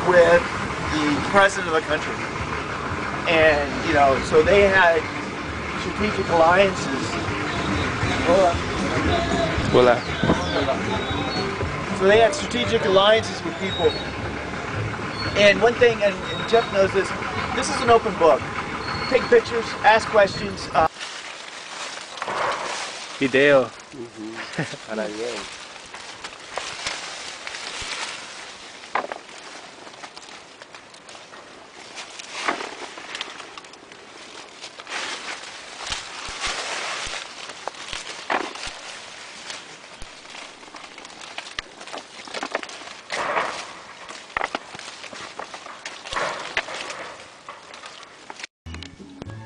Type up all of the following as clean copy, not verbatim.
with the president of the country. And, you know, so they had strategic alliances. Hola. So they had strategic alliances with people. And one thing, and Jeff knows this is an open book. Take pictures, ask questions. Video. Para bien.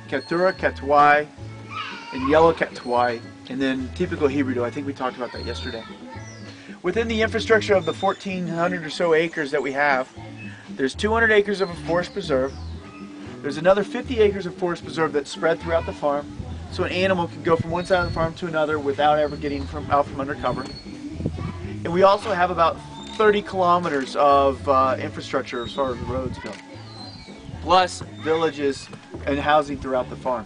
Keturah, Ketuai, and yellow Ketuai, and then typical Hebrew. I think we talked about that yesterday. Within the infrastructure of the 1,400 or so acres that we have, there's 200 acres of a forest preserve. There's another 50 acres of forest preserve that's spread throughout the farm, so an animal can go from one side of the farm to another without ever getting out from under cover. And we also have about 30 kilometers of infrastructure as far as the roads go, plus villages and housing throughout the farm.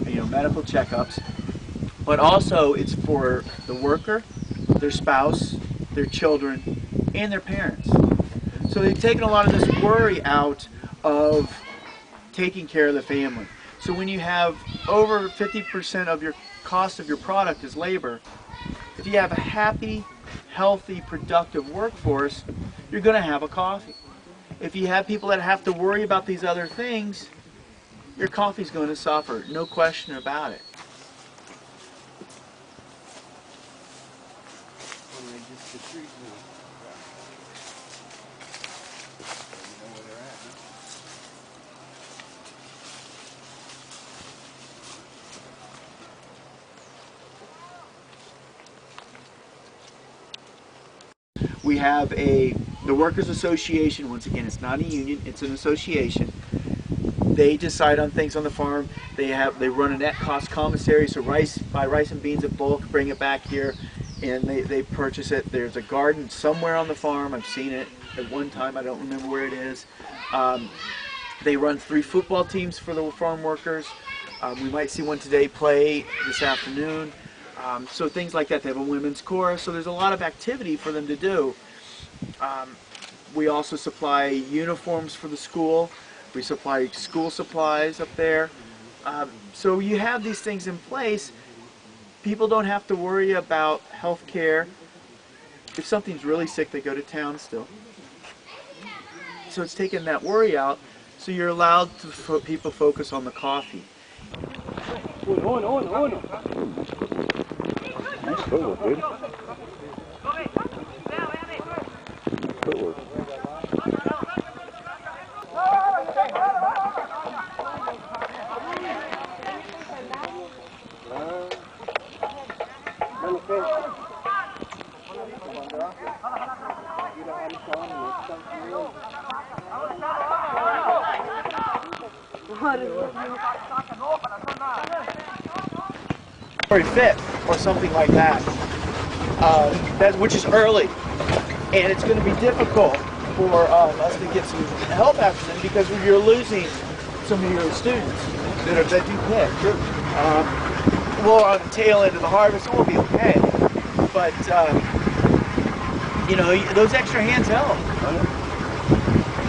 You know, medical checkups, but also it's for the worker, their spouse, their children, and their parents. So they've taken a lot of this worry out of taking care of the family. So when you have over 50% of your cost of your product is labor, if you have a happy, healthy, productive workforce, you're going to have a coffee. If you have people that have to worry about these other things, your coffee's going to suffer, no question about it. We have the Workers Association. Once again, it's not a union, it's an association. They decide on things on the farm. They run a net cost commissary, so buy rice and beans at bulk, bring it back here, and they purchase it. There's a garden somewhere on the farm. I've seen it at one time. I don't remember where it is. They run 3 football teams for the farm workers. We might see one today play this afternoon. So things like that. They have a women's chorus, so there's a lot of activity for them to do. We also supply uniforms for the school. We supply school supplies up there. So you have these things in place. People don't have to worry about health care. If something's really sick, they go to town still. So it's taking that worry out, so you're allowed to people focus on the coffee. Nice footwork, dude. Footwork. Fit or something like that, which is early, and it's going to be difficult for us to get some help after them because you're losing some of your students that do pick. We're on the tail end of the harvest, so we'll be okay. But you know, those extra hands help.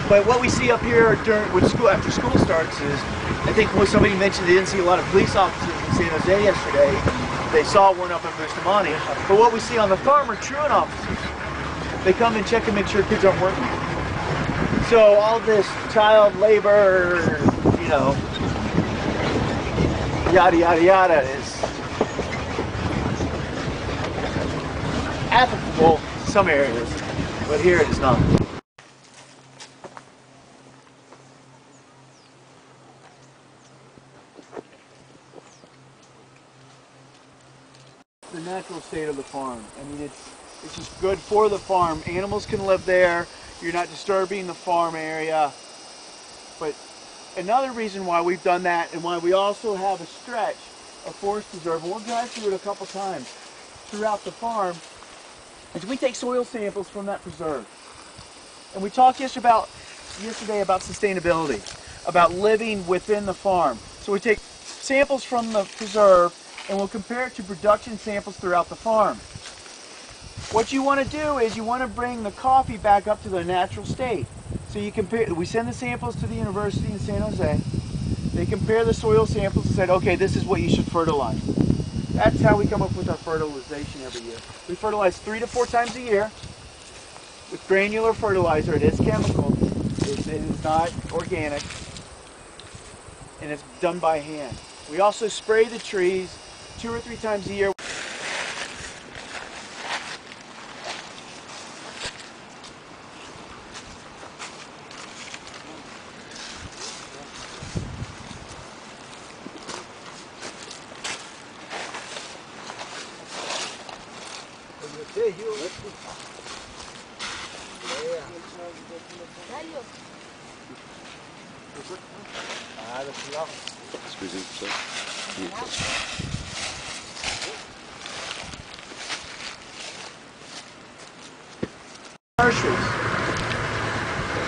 But what we see up here after school starts is, I think somebody mentioned they didn't see a lot of police officers in San Jose yesterday. They saw one up in Bustamante. But what we see on the farm are truant officers. They come and check and make sure kids aren't working. So all this child labor, you know, yada yada yada is applicable in some areas, but here it is not. The natural state of the farm. I mean, it's It's just good for the farm. Animals can live there. You're not disturbing the farm area. But another reason why we've done that and why we also have a stretch of forest preserve, and we'll drive through it a couple times throughout the farm, is we take soil samples from that preserve. And we talked yesterday about sustainability, about living within the farm. So we take samples from the preserve and we'll compare it to production samples throughout the farm. What you want to do is you want to bring the coffee back up to their natural state. So you compare, we send the samples to the university in San Jose. They compare the soil samples and said, okay, this is what you should fertilize. That's how we come up with our fertilization every year. We fertilize 3 to 4 times a year with granular fertilizer. It is chemical. It is not organic. And it's done by hand. We also spray the trees 2 or 3 times a year. Nurseries.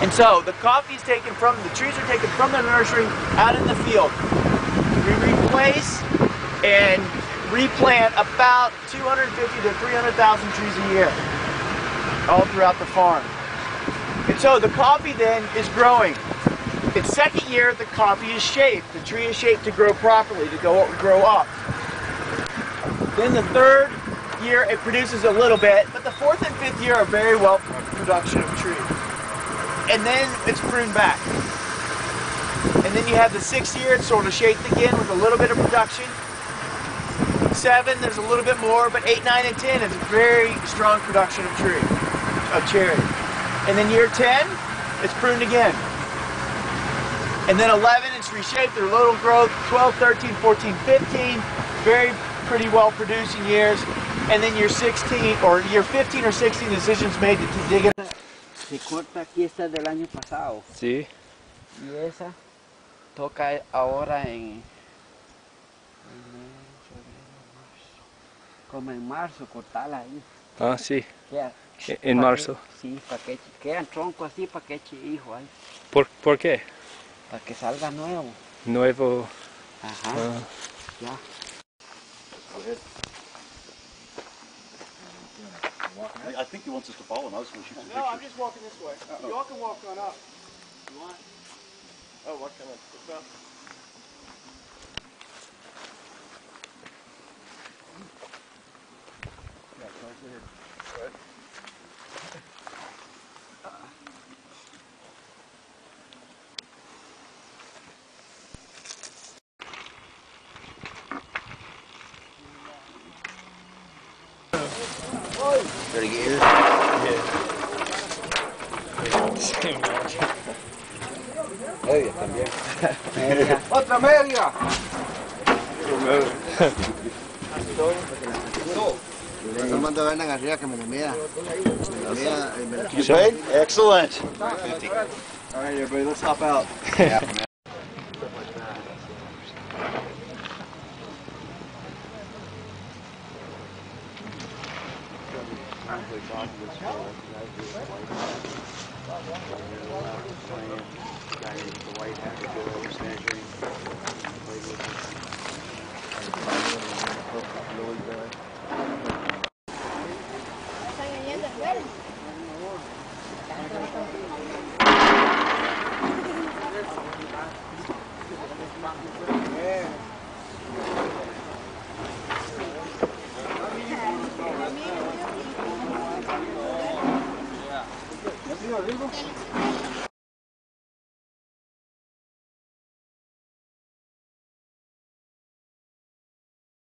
And so the coffee is taken from, the trees are taken from the nursery out in the field. We replace and replant about 250 to 300,000 trees a year, all throughout the farm. And so the coffee then is growing. Its second year, the coffee is shaped. The tree is shaped to grow properly, to grow up. Then the third year, it produces a little bit, but the fourth and fifth year are very well production of tree. And then it's pruned back. And then you have the sixth year, it's sort of shaped again with a little bit of production. 7, there's a little bit more, but 8, 9, and 10 is a very strong production of tree, of cherry. And then year 10, it's pruned again. And then 11, it's reshaped, there's a little growth, 12, 13, 14, 15, very pretty well producing years. And then year 16, or year 15 or 16, decisions made to dig it. Se corta aquí, esta es del año pasado. Sí. Y esa toca ahora como en marzo, cortarla ahí. Ah, sí. Queda, En marzo. Sí, para que quedan troncos así, para que eche hijo ahí. ¿Por qué? Para que salga nuevo. Nuevo. Ajá. Ah. Ya. I think he wants us to follow him. I was going to shoot some No, I'm pictures. just walking this way. You all can walk on up. You want? Oh, what kind of? What's up? Yeah, go ahead. Go ahead. Pretty good. Media también. Media. ¡Otra media! Armando, vengan arriba que me la mida. You paid? Excellent. All right, everybody, let's hop out. ¿Ya pido rico?